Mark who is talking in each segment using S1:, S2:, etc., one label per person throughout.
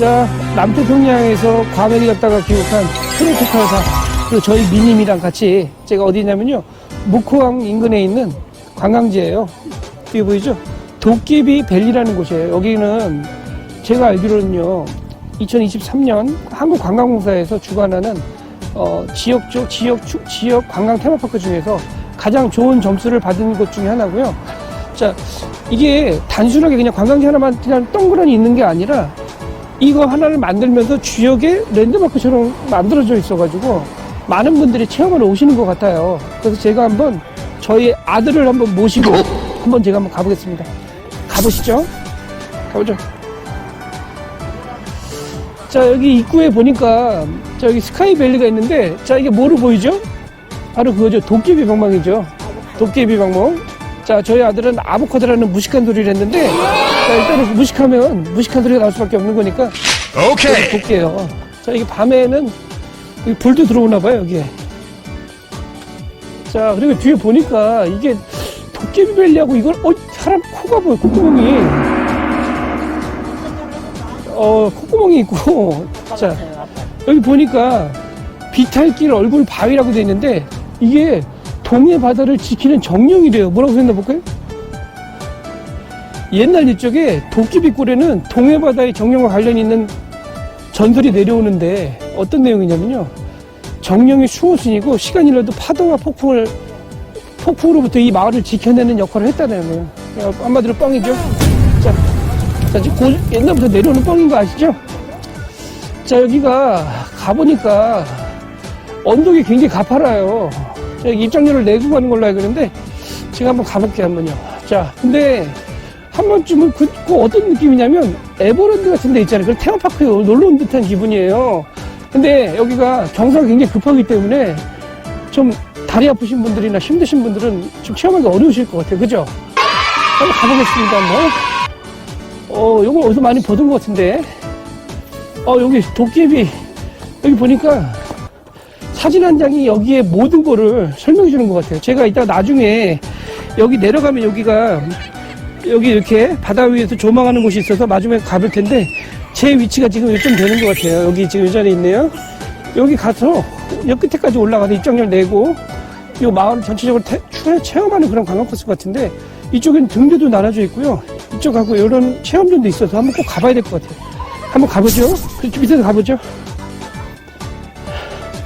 S1: 자, 남태평양에서 과메기 갔다가 귀국한 트로피카 여사, 그리고 저희 미님이랑 같이 제가 어디냐면요, 무코항 인근에 있는 관광지예요. 여기 보이죠? 도깨비 밸리라는 곳이에요. 여기는 제가 알기로는요, 2023년 한국관광공사에서 주관하는 지역 관광 테마파크 중에서 가장 좋은 점수를 받은 곳 중에 하나고요. 자, 이게 단순하게 그냥 관광지 하나만 그냥 동그라니 있는 게 아니라 이거 하나를 만들면서 지역의 랜드마크처럼 만들어져 있어가지고 많은 분들이 체험하러 오시는 것 같아요. 그래서 제가 한번 저희 아들을 한번 모시고 한번 제가 한번 가보겠습니다. 가보시죠. 가보죠. 자, 여기 입구에 보니까 자, 여기 스카이밸리가 있는데, 자, 이게 뭐로 보이죠? 바로 그거죠. 도깨비 방망이죠. 도깨비 방망. 자, 저희 아들은 아보카도라는 무식한 소리를 했는데, 자, 일단은 무식한 소리가 나올 수밖에 없는 거니까. 오케이. 볼게요. 자, 이게 밤에는 불도 들어오나 봐요, 여기에. 자, 그리고 뒤에 보니까 이게 도깨비밸리하고 이걸, 사람 코가 보여, 콧구멍이. 콧구멍이 있고. 자, 여기 보니까 비탈길 얼굴 바위라고 돼 있는데, 이게 동해 바다를 지키는 정령이래요. 뭐라고 생각해볼까요? 옛날 이쪽에 도깨비골에는 동해 바다의 정령과 관련이 있는 전설이 내려오는데, 어떤 내용이냐면요, 정령이 수호신이고 시간이라도 파도와 폭풍으로부터 이 마을을 지켜내는 역할을 했다는 거예요. 한마디로 뻥이죠. 자, 지금 옛날부터 내려오는 뻥인 거 아시죠? 자, 여기가 가보니까 언덕이 굉장히 가파라요. 자, 여기 입장료를 내고 가는 걸로 알고 있는데, 제가 한번 가볼게요, 한번요. 자, 근데 한 번쯤은 그 어떤 느낌이냐면 에버랜드 같은 데 있잖아요. 그 테마파크에 놀러 온 듯한 기분이에요. 근데 여기가 경사가 굉장히 급하기 때문에 좀 다리 아프신 분들이나 힘드신 분들은 좀 체험하기 어려우실 것 같아요. 그죠? 한번 가보겠습니다, 한번. 요거 어디서 많이 보던 것 같은데. 여기 도깨비. 여기 보니까 사진 한 장이 여기에 모든 거를 설명해 주는 것 같아요. 제가 이따 나중에 여기 내려가면 여기 이렇게 바다 위에서 조망하는 곳이 있어서 나중에 가볼 텐데, 제 위치가 지금 요즘 되는 것 같아요. 여기 지금 이 자리에 있네요. 여기 가서 여 끝에까지 올라가서 입장료 내고 이 마을 전체적으로 체험하는 그런 관광 코스 같은데, 이쪽엔 등대도 나눠져 있고요. 이쪽하고 이런 체험존도 있어서 한번 꼭 가봐야 될 것 같아요. 한번 가보죠. 그쪽 밑에서 가보죠.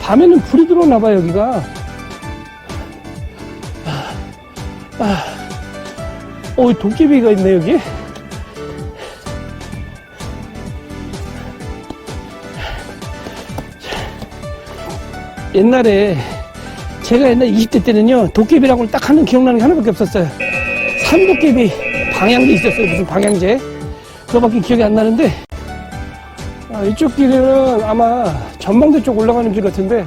S1: 밤에는 불이 들어오나 봐요, 여기가. 도깨비가 있네, 여기. 옛날에, 제가 옛날 20대 때는요, 도깨비라고 딱 하는 기억나는 게 하나밖에 없었어요. 산도깨비 방향제 있었어요. 무슨 방향제. 그거밖에 기억이 안 나는데, 이쪽 길은 아마 전망대 쪽 올라가는 길 같은데,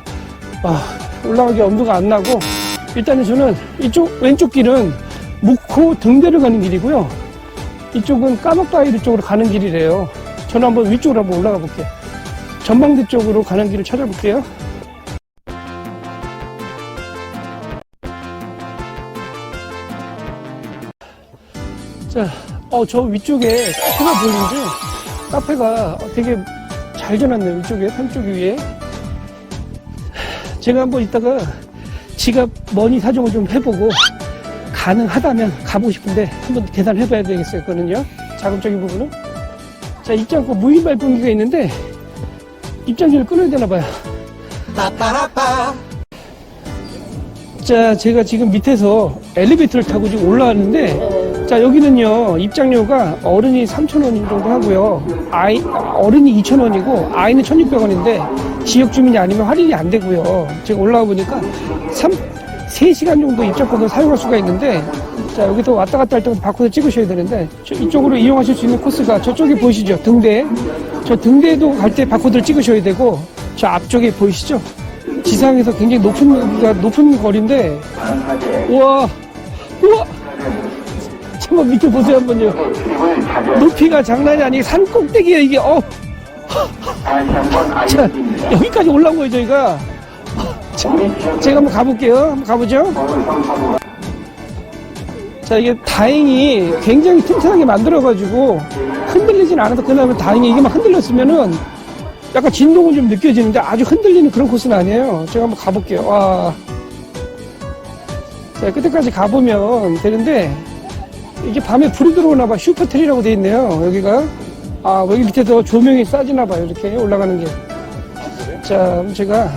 S1: 올라가기 엄두가 안 나고, 일단은 저는 왼쪽 길은 묵호 등대를 가는 길이고요. 이쪽은 까먹바위르 쪽으로 가는 길이래요. 저는 한번 위쪽으로 한번 올라가 볼게요. 전망대 쪽으로 가는 길을 찾아볼게요. 자, 저 위쪽에 카페가 보이는데, 카페가 되게 잘 지어놨네요. 위쪽에, 산쪽 위에. 제가 한번 이따가 지갑 머니 사정을 좀 해보고, 가능하다면 가보고 싶은데, 한번 계산을 해봐야 되겠어요. 그거는요. 자금적인 부분은. 자, 입장권 무인 발권기가 있는데, 입장료를 끊어야 되나봐요. 자, 제가 지금 밑에서 엘리베이터를 타고 지금 올라왔는데, 자, 여기는요, 입장료가 어른이 3,000원 정도 하고요. 어른이 2,000원이고, 아이는 1,600원인데, 지역 주민이 아니면 할인이 안 되고요. 제가 올라와 보니까 3시간 정도 입장권을 사용할 수가 있는데, 자, 여기서 왔다 갔다 할 때 바코드 찍으셔야 되는데, 이쪽으로 이용하실 수 있는 코스가 저쪽에 보이시죠? 등대. 저 등대도 갈 때 바코드를 찍으셔야 되고, 저 앞쪽에 보이시죠? 지상에서 굉장히 높은 거리인데, 우와! 한번 밑에 보세요, 한번요. 높이가 장난이 아니에요. 산 꼭대기에 이게, 자, 여기까지 올라온 거예요, 저희가. 제가 한번 가볼게요. 한번 가보죠. 자, 이게 다행히 굉장히 튼튼하게 만들어가지고 흔들림 흔들리진 않아도 그나마 다행히 이게만 흔들렸으면은 약간 진동은 좀 느껴지는데 아주 흔들리는 그런 코스는 아니에요. 제가 한번 가볼게요. 와. 자, 끝에까지 가보면 되는데, 이게 밤에 불이 들어오나봐. 슈퍼트리라고 돼 있네요. 여기가. 아, 여기 밑에도 조명이 싸지나봐요. 이렇게 올라가는 게. 자, 제가,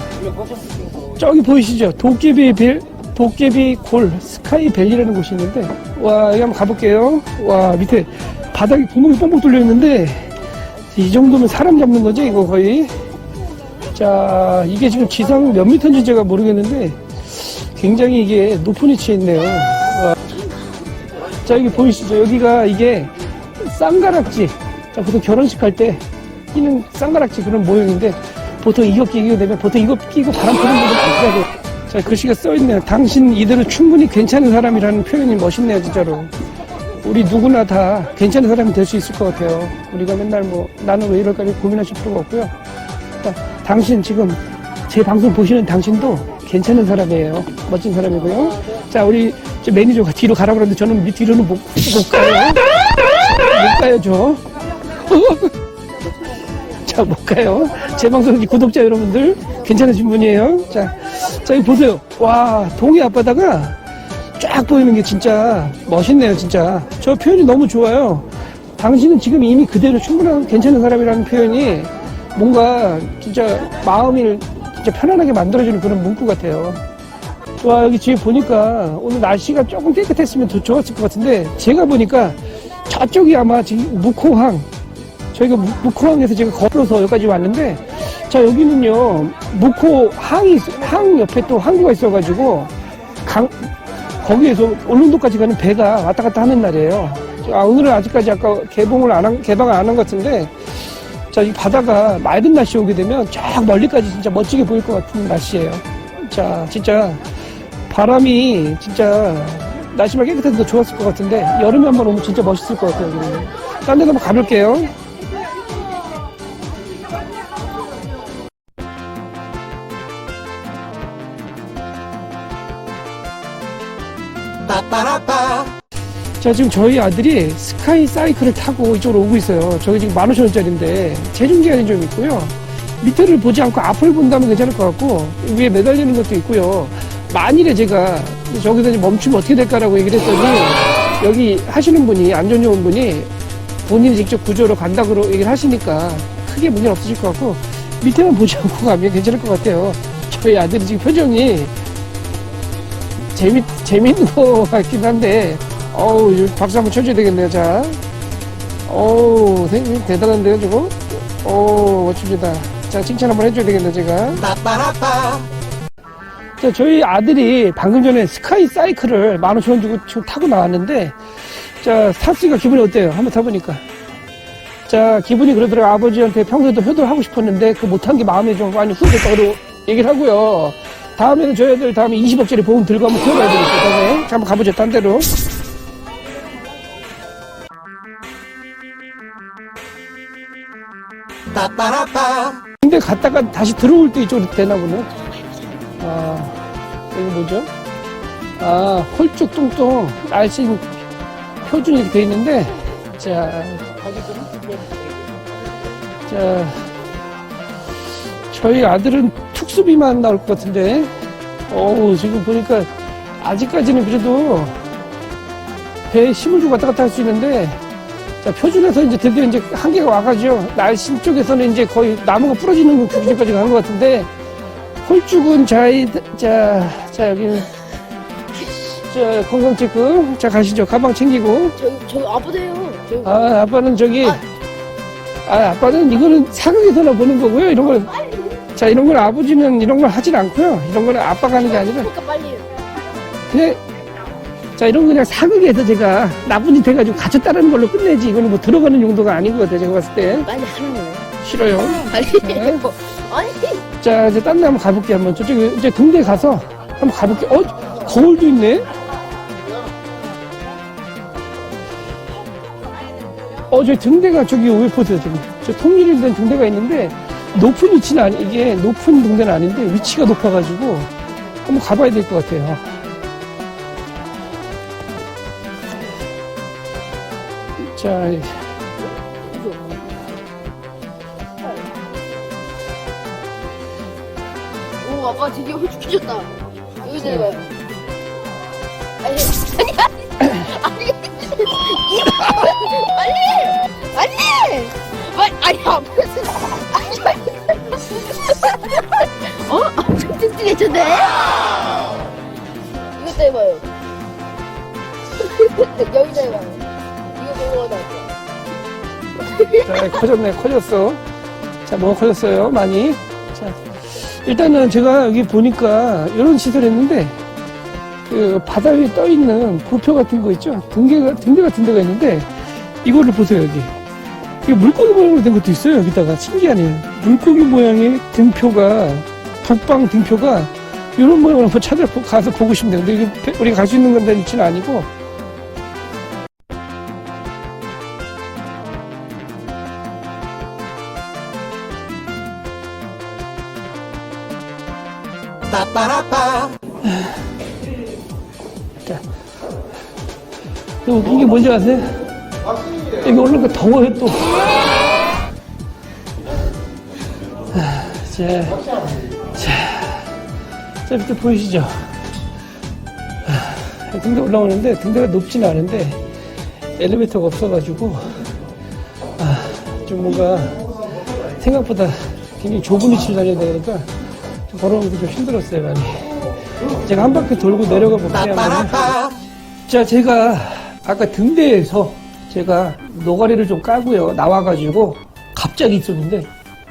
S1: 저기 보이시죠? 도깨비 골 스카이밸리라는 곳이 있는데, 와, 여기 한번 가볼게요. 와, 밑에 바닥에 구멍이 뻥뻥 뚫려 있는데, 이 정도면 사람 잡는 거죠, 이거 거의. 자, 이게 지금 지상 몇 미터인지 제가 모르겠는데, 굉장히 이게 높은 위치에 있네요. 와. 자, 여기 보이시죠? 여기가 이게 쌍가락지. 자, 보통 결혼식 할 때 끼는 쌍가락지 그런 모형인데, 보통 이거 끼게 되면, 보통 이거 끼고 바람 피는 분들 많더라고요. 자, 글씨가 써있네요. 당신 이대로 충분히 괜찮은 사람이라는 표현이 멋있네요, 진짜로. 우리 누구나 다 괜찮은 사람이 될 수 있을 것 같아요. 우리가 맨날 뭐, 나는 왜 이럴까 고민하실 필요가 없고요. 자, 당신 지금 제 방송 보시는 당신도 괜찮은 사람이에요. 멋진 사람이고요. 자, 우리 매니저가 뒤로 가라고 그러는데 저는 뒤로는 못 가요. 못 가요, 저. 자, 못 가요. 제 방송 구독자 여러분들 괜찮으신 분이에요. 자, 여기 보세요. 와, 동해 앞바다가 쫙 보이는 게 진짜 멋있네요, 진짜. 저 표현이 너무 좋아요. 당신은 지금 이미 그대로 충분한 괜찮은 사람이라는 표현이 뭔가 진짜 마음을 진짜 편안하게 만들어주는 그런 문구 같아요. 와, 여기 뒤에 보니까 오늘 날씨가 조금 깨끗했으면 더 좋았을 것 같은데, 제가 보니까 저쪽이 아마 지금 묵호항, 저희가 묵호항에서 제가 걸어서 여기까지 왔는데, 자, 여기는요, 항 옆에 또 항구가 있어가지고, 거기에서 울릉도까지 가는 배가 왔다 갔다 하는 날이에요. 오늘은 아직까지 개방을 안 한 것 같은데, 자, 이 바다가 맑은 날씨 오게 되면 쫙 멀리까지 진짜 멋지게 보일 것 같은 날씨예요. 자, 진짜 바람이 진짜 날씨만 깨끗해서 더 좋았을 것 같은데, 여름에 한번 오면 진짜 멋있을 것 같아요. 여기는. 딴 데도 한번 가볼게요. 자, 지금 저희 아들이 스카이 사이클을 타고 이쪽으로 오고 있어요. 저기 지금 15,000원짜리인데 체중계한이 좀 있고요. 밑에를 보지 않고 앞을 본다면 괜찮을 것 같고, 위에 매달리는 것도 있고요. 만일에 제가 저기서 이제 멈추면 어떻게 될까라고 얘기를 했더니, 여기 하시는 분이, 안전요원분이 본인이 직접 구조로 간다고 얘기를 하시니까 크게 문제는 없으실 것 같고, 밑에만 보지 않고 가면 괜찮을 것 같아요. 저희 아들이 지금 표정이 재밌는 것 같긴 한데, 어우, 박수 한번 쳐줘야 되겠네요. 자, 어우, 대단한데요, 저거? 어우, 멋집니다. 자, 칭찬 한번 해줘야 되겠네요, 제가. 자, 저희 아들이 방금 전에 스카이 사이클을 15,000원 주고 지금 타고 나왔는데, 자, 탔으니까 기분이 어때요? 한번 타보니까. 자, 기분이 그러더라고요. 아버지한테 평소에도 효도하고 싶었는데, 그 못한 게 마음에 좀 많이 후회됐다고 얘기를 하고요. 다음에는 저희 애들 다음에 20억짜리 보험 들고 한번 키워봐야 되겠어요. 자, 한번 가보죠, 딴 데로. 근데 갔다가 다시 들어올 때 이쪽으로 되나 보네. 아, 여기 뭐죠? 아, 홀쭉 뚱뚱 날씨 표준이 이렇게 돼 있는데, 자, 저희 아들은 특수비만 나올 것 같은데, 어우, 지금 보니까 아직까지는 그래도 배에 힘을 주고 왔다 갔다 할 수 있는데, 자, 표준에서 이제 드디어 이제 한계가 와가지고, 날씬 쪽에서는 이제 거의 나무가 부러지는 기준까지 가는 것 같은데, 홀쭉은 여기는, 자, 건강체크. 자, 가시죠. 가방 챙기고.
S2: 저 아빠도요.
S1: 아, 아빠는 아빠는 이거는 사극에서나 보는 거고요. 이런 걸, 자, 이런 걸 아버지는 이런 걸 하진 않고요. 이런 거는 아빠가 하는 게 아니라.
S2: 그러니까 빨리.
S1: 그냥, 자, 이런 거 그냥 사극에서 제가 나쁜 짓 해가지고 갇혔다는 걸로 끝내지. 이거는 뭐 들어가는 용도가 아닌 것 같아요. 제가 봤을 때.
S2: 빨리 하는 거예요.
S1: 싫어요.
S2: 빨리.
S1: 네.
S2: 아니.
S1: 자, 이제 딴 데 한번 가볼게요. 한번 저쪽에, 이제 등대 가서 한번 가볼게요. 거울도 있네? 저기 등대가 저기 왜 보세요, 저기. 저 통일이 된 등대가 있는데, 높은 위치는 이게 높은 등대는 아닌데, 위치가 높아가지고, 한번 가봐야 될 것 같아요. 자,
S2: 아빠 드디어 홀쭉해졌다. 여기 내려가요. 아니, 아니, 아프지. 엄청 튼튼해졌네. 이것도 해봐요. 여기다 해봐요. 이거 내려가다.
S1: 자, 커졌네, 커졌어. 자, 뭐가 커졌어요? 많이. 자, 일단은 제가 여기 보니까 이런 시설을 했는데, 그 바다 위에 떠 있는 부표 같은 거 있죠? 등대 같은 데가 있는데, 이거를 보세요, 여기. 이게 물고기 모양으로 된 것도 있어요, 여기다가. 신기하네요. 물고기 모양의 등표가, 북방 등표가, 이런 모양으로 한번 가서 보고 싶네요. 근데 이게 우리가 갈 수 있는 건 위치는 아니고, 자, 또 웃긴 게 뭔지 아세요? 여기 오는 거 더워요, 또. 자, 밑에 보이시죠? 등대 올라오는데, 등대가 높지는 않은데, 엘리베이터가 없어가지고, 좀 뭔가, 생각보다 굉장히 좁은 위치를 다녀야 되니까, 걸어오는 게 좀 힘들었어요, 많이. 제가 한 바퀴 돌고 내려가 볼게요. 자, 제가 아까 등대에서 제가 노가리를 좀 까고요. 나와가지고 갑자기 있었는데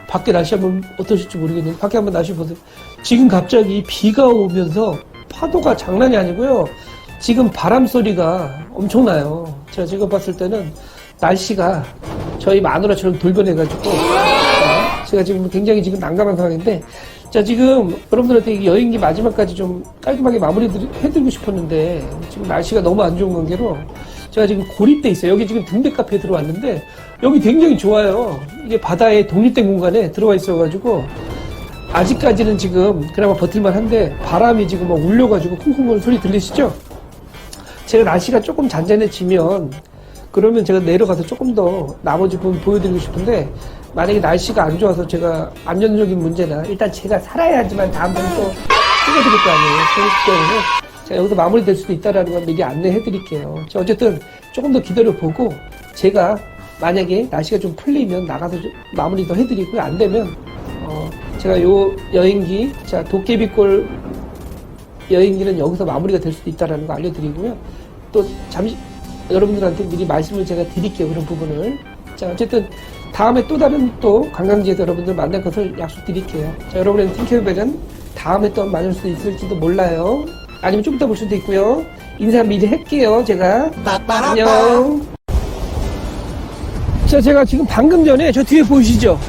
S1: 밖에 날씨 한번 어떠실지 모르겠는데 밖에 한번 날씨 보세요. 지금 갑자기 비가 오면서 파도가 장난이 아니고요. 지금 바람 소리가 엄청나요. 제가 봤을 때는 날씨가 저희 마누라처럼 돌변해가지고 제가 지금 굉장히 지금 난감한 상황인데 자, 지금 여러분들한테 여행기 마지막까지 좀 깔끔하게 마무리 해드리고 싶었는데 지금 날씨가 너무 안 좋은 관계로 제가 지금 고립돼 있어요. 여기 지금 등대 카페에 들어왔는데 여기 굉장히 좋아요. 이게 바다에 독립된 공간에 들어와 있어가지고 아직까지는 지금 그나마 버틸만 한데 바람이 지금 막 울려가지고 쿵쿵 거리는 소리 들리시죠? 제가 날씨가 조금 잔잔해지면 그러면 제가 내려가서 조금 더 나머지 부분 보여드리고 싶은데 만약에 날씨가 안 좋아서 제가 안전적인 문제나 일단 제가 살아야지만 다음번에 또 찍어드릴 거 아니에요. 그렇기 때문에 제가 여기서 마무리될 수도 있다라는 건 미리 안내해 드릴게요. 어쨌든 조금 더 기다려보고 제가 만약에 날씨가 좀 풀리면 나가서 좀 마무리 더 해드리고요. 안 되면 제가 요 여행기 자 도깨비골 여행기는 여기서 마무리가 될 수도 있다라는 거 알려드리고요. 또 잠시 여러분들한테 미리 말씀을 제가 드릴게요. 그런 부분을. 자, 어쨌든 다음에 또 다른 또 관광지에서 여러분들 만날 것을 약속드릴게요. 자, 여러분의 팅케어벨은 다음에 또 만날 수도 있을지도 몰라요. 아니면 좀 이따 볼 수도 있고요. 인사 미리 할게요. 제가. 안녕. 자, 제가 지금 방금 전에 저 뒤에 보이시죠?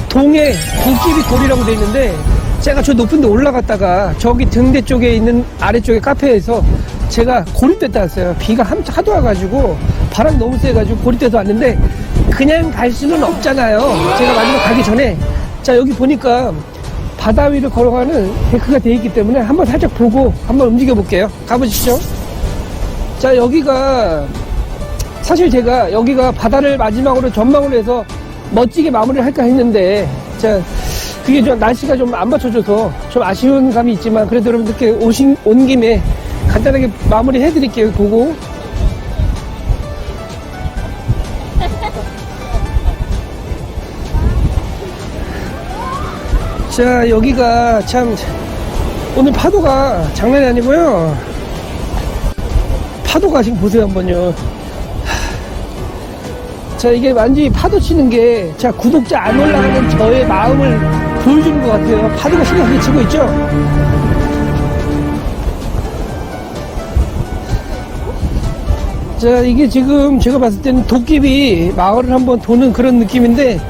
S1: 동해 도깨비 골이라고 돼 있는데 제가 저 높은 데 올라갔다가 저기 등대 쪽에 있는 아래쪽에 카페에서 제가 고립됐다 왔어요. 비가 하도 와가지고 바람이 너무 세가지고 고립돼서 왔는데 그냥 갈 수는 없잖아요. 제가 마지막 가기 전에 자 여기 보니까 바다 위를 걸어가는 데크가 돼 있기 때문에 한번 살짝 보고 한번 움직여 볼게요. 가보시죠. 자 여기가 사실 제가 여기가 바다를 마지막으로 전망으로 해서 멋지게 마무리를 할까 했는데 자 그게 좀 날씨가 좀 안 받쳐줘서 좀 아쉬운 감이 있지만 그래도 여러분들께 온 김에 간단하게 마무리 해드릴게요. 보고 자 여기가 참 오늘 파도가 장난이 아니고요. 파도가 지금 보세요 한번요. 자 이게 완전히 파도 치는 게 자 구독자 안 올라가는 저의 마음을 보여주는 것 같아요. 파도가 심하게 치고 있죠. 자 이게 지금 제가 봤을 때는 도깨비 마을을 한번 도는 그런 느낌인데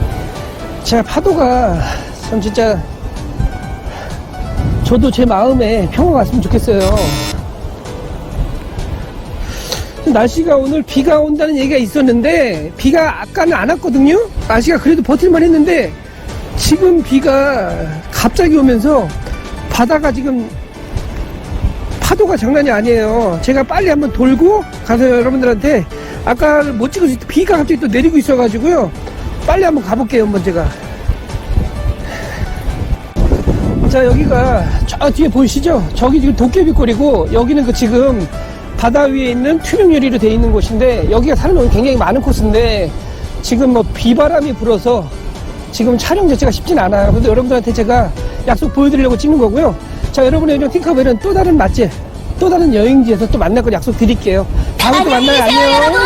S1: 자 파도가 참 진짜 저도 제 마음에 평화가 왔으면 좋겠어요. 날씨가 오늘 비가 온다는 얘기가 있었는데 비가 아까는 안 왔거든요. 날씨가 그래도 버틸만 했는데 지금 비가 갑자기 오면서 바다가 지금 파도가 장난이 아니에요. 제가 빨리 한번 돌고 가서 여러분들한테 아까 못 찍을 수 있다 비가 갑자기 또 내리고 있어가지고요. 빨리 한번 가볼게요. 한번 제가 자, 여기가 저 뒤에 보이시죠? 저기 지금 도깨비골이고, 여기는 그 지금 바다 위에 있는 투명 유리로 되어 있는 곳인데, 여기가 사람이 굉장히 많은 코스인데, 지금 뭐 비바람이 불어서 지금 촬영 자체가 쉽진 않아요. 근데 여러분들한테 제가 약속 보여드리려고 찍는 거고요. 자, 여러분의 요즘 팅커벨은 또 다른 맛집, 또 다른 여행지에서 또 만날 걸 약속 드릴게요. 다음에 또 만나요. 안녕.
S2: 여러분.